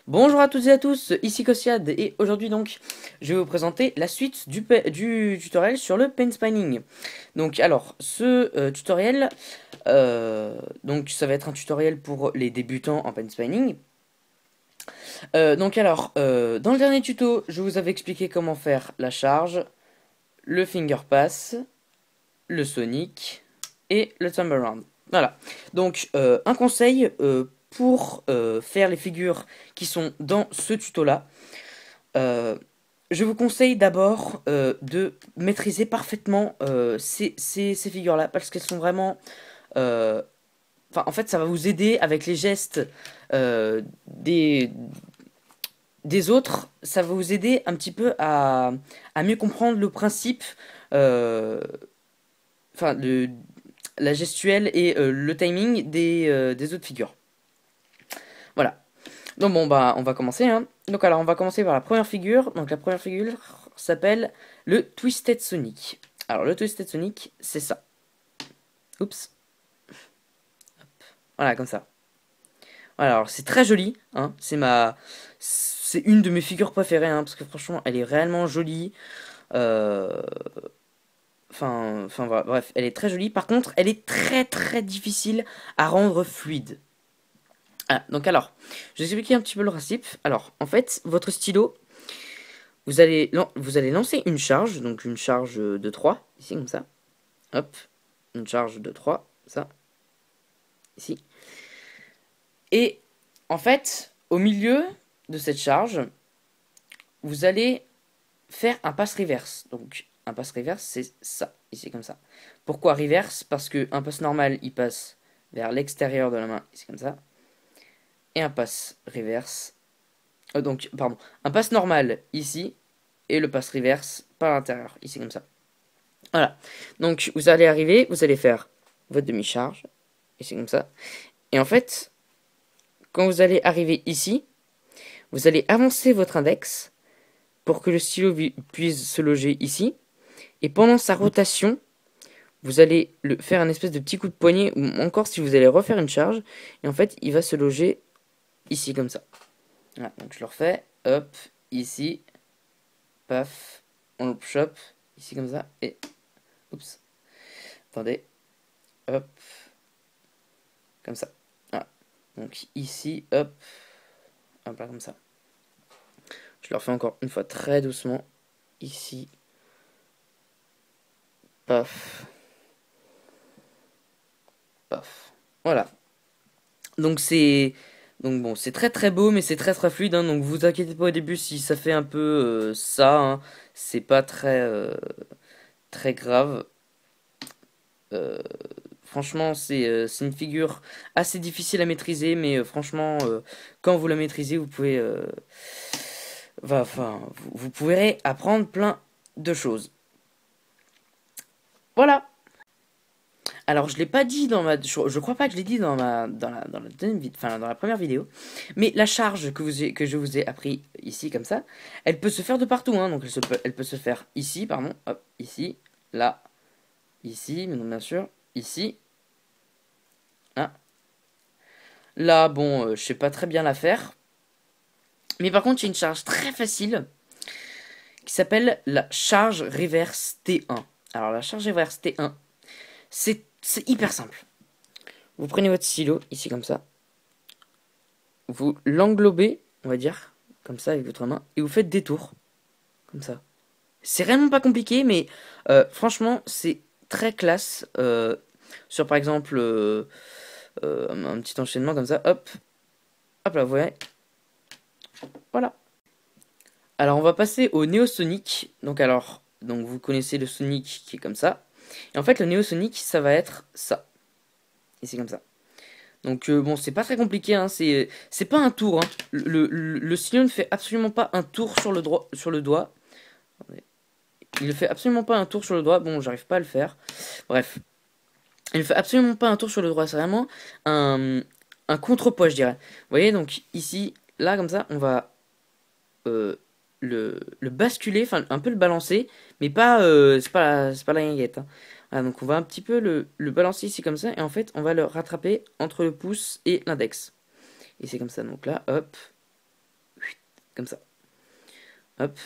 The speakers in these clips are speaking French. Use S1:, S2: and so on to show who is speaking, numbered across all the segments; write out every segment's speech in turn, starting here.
S1: Bonjour à toutes et à tous, ici Kossiad et aujourd'hui donc je vais vous présenter la suite du tutoriel sur le pen spinning. Donc alors ce tutoriel, donc ça va être un tutoriel pour les débutants en pen spinning. Dans le dernier tuto je vous avais expliqué comment faire la charge, le finger pass, le sonic et le turnaround. Voilà, donc un conseil pour faire les figures qui sont dans ce tuto là. Euh, je vous conseille d'abord de maîtriser parfaitement ces figures-là parce qu'elles sont vraiment... euh, Enfin, en fait, ça va vous aider avec les gestes euh, des, des autres. Ça va vous aider un petit peu à mieux comprendre le principe, euh, enfin, la gestuelle et le timing des autres figures. Voilà. Donc bon bah on va commencer hein. Donc alors on va commencer par la première figure. Donc la première figure s'appelle le Twisted Sonic. Alors le Twisted Sonic c'est ça. Oups. Voilà comme ça. Voilà, alors c'est très joli hein. C'est une de mes figures préférées hein, parce que franchement elle est réellement jolie. Euh, voilà, bref, elle est très jolie. Par contre, elle est très difficile à rendre fluide. Ah, donc alors, je vais expliquer un petit peu le principe. Alors, en fait, votre stylo, vous allez lancer une charge, donc une charge de 3 ici comme ça. Hop, une charge de 3 ça, ici. Et en fait, au milieu de cette charge, vous allez faire un pass reverse. Donc un pass reverse, c'est ça, ici comme ça. Pourquoi reverse? Parce que un pass normal, il passe vers l'extérieur de la main, ici comme ça. Et un pass reverse, pardon, un pass normal ici, et le pass reverse par l'intérieur, ici comme ça. Voilà. Donc vous allez arriver, vous allez faire votre demi-charge, ici comme ça. Et en fait, quand vous allez arriver ici, vous allez avancer votre index pour que le stylo puisse se loger ici. Et pendant sa rotation, vous allez faire un espèce de petit coup de poignet, ou encore si vous allez refaire une charge. Et en fait, il va se loger ici comme ça. Voilà, donc je le refais. Hop, ici. Paf. On le chope. Ici comme ça. Et... Oups. Attendez. Hop. Comme ça. Voilà. Donc ici, hop. Hop là, comme ça. Je le refais encore une fois très doucement. Ici. Paf. Paf. Voilà. Donc c'est... Donc bon, c'est très beau, mais c'est très fluide. Hein, donc vous inquiétez pas au début si ça fait un peu ça. Hein, c'est pas très grave. Euh, Franchement, c'est une figure assez difficile à maîtriser, mais franchement, quand vous la maîtrisez, vous pouvez... vous pourrez apprendre plein de choses. Voilà. Alors, je l'ai pas dit dans ma, je crois pas que je l'ai dit dans la deuxième dans la première vidéo, mais la charge que je vous ai appris ici comme ça, elle peut se faire de partout, hein. Donc elle peut se faire ici, pardon, hop, ici, là, ici, mais non, bien sûr, ici, hein. Là, bon, je sais pas très bien la faire, mais par contre, il y a une charge très facile qui s'appelle la charge reverse T1. Alors, la charge reverse T1, c'est hyper simple. Vous prenez votre stylo ici comme ça. Vous l'englobez, on va dire, comme ça avec votre main, et vous faites des tours, comme ça. C'est vraiment pas compliqué, mais franchement, c'est très classe. Sur par exemple, un petit enchaînement comme ça, hop, hop là, vous voyez, voilà. Alors on va passer au Neo Sonic. Donc vous connaissez le Sonic qui est comme ça. Et en fait, le Neo Sonic, ça va être ça. Et c'est comme ça. Donc bon, c'est pas très compliqué, hein, c'est pas un tour. Hein. Le stylo ne fait absolument pas un tour sur le doigt. Il ne fait absolument pas un tour sur le doigt. Bon, j'arrive pas à le faire. Bref, il ne fait absolument pas un tour sur le doigt. C'est vraiment un contrepoids, je dirais. Vous voyez, donc ici, là, comme ça, on va euh, le basculer, enfin un peu le balancer, mais pas, c'est pas la guinguette. Hein. Voilà, donc on va un petit peu le balancer ici comme ça, et en fait, on va le rattraper entre le pouce et l'index. Et c'est comme ça, donc là, hop. comme ça. Hop.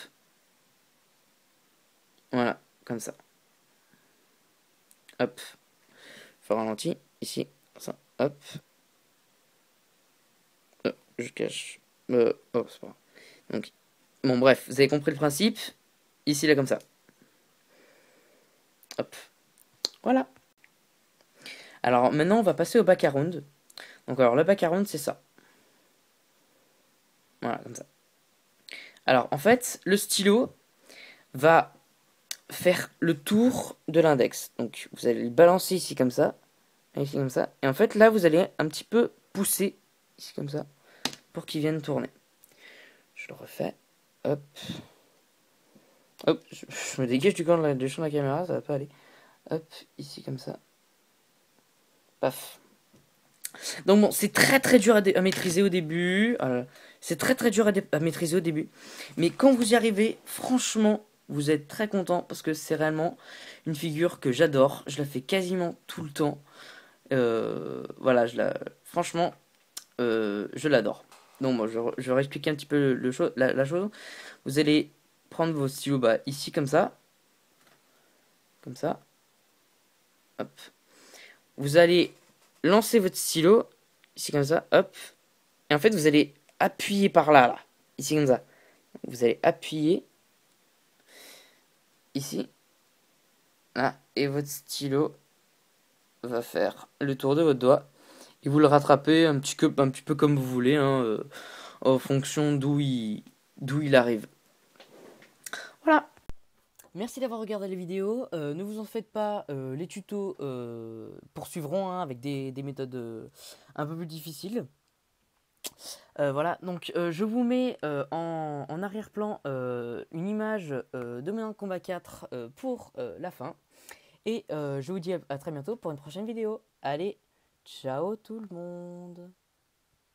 S1: Voilà, comme ça. Hop. Faut ralentir, ici, ça, hop. Je cache. Oh, c'est pas grave. Donc, bon, bref, vous avez compris le principe. Ici, là, comme ça. Hop. Voilà. Alors, maintenant, on va passer au background. Donc, alors, le background, c'est ça. Voilà, comme ça. Alors, en fait, le stylo va faire le tour de l'index. Donc, vous allez le balancer ici, comme ça. Ici, comme ça. Et en fait, là, vous allez un petit peu pousser, ici, comme ça, pour qu'il vienne tourner. Je le refais. Hop. Hop, je me dégage du champ de la caméra, ça va pas aller. Hop, ici comme ça. Paf. Donc bon, c'est très dur à maîtriser au début. C'est très dur à maîtriser au début. Mais quand vous y arrivez, franchement, vous êtes très content parce que c'est réellement une figure que j'adore. Je la fais quasiment tout le temps. Voilà, franchement, je l'adore. Donc moi, je vais expliquer un petit peu la chose. Vous allez prendre vos stylos ici comme ça. Comme ça. Hop. Vous allez lancer votre stylo, ici comme ça, hop. Et en fait, vous allez appuyer par là, là. Ici comme ça. Vous allez appuyer, ici, là. Et votre stylo va faire le tour de votre doigt. Et vous le rattrapez un petit peu comme vous voulez, hein, en fonction d'où il arrive. Voilà. Merci d'avoir regardé la vidéo. Ne vous en faites pas, les tutos poursuivront hein, avec des méthodes un peu plus difficiles. Voilà, donc je vous mets en arrière-plan une image de Mortal Kombat 4 pour la fin. Et je vous dis à très bientôt pour une prochaine vidéo. Allez, ciao tout le monde!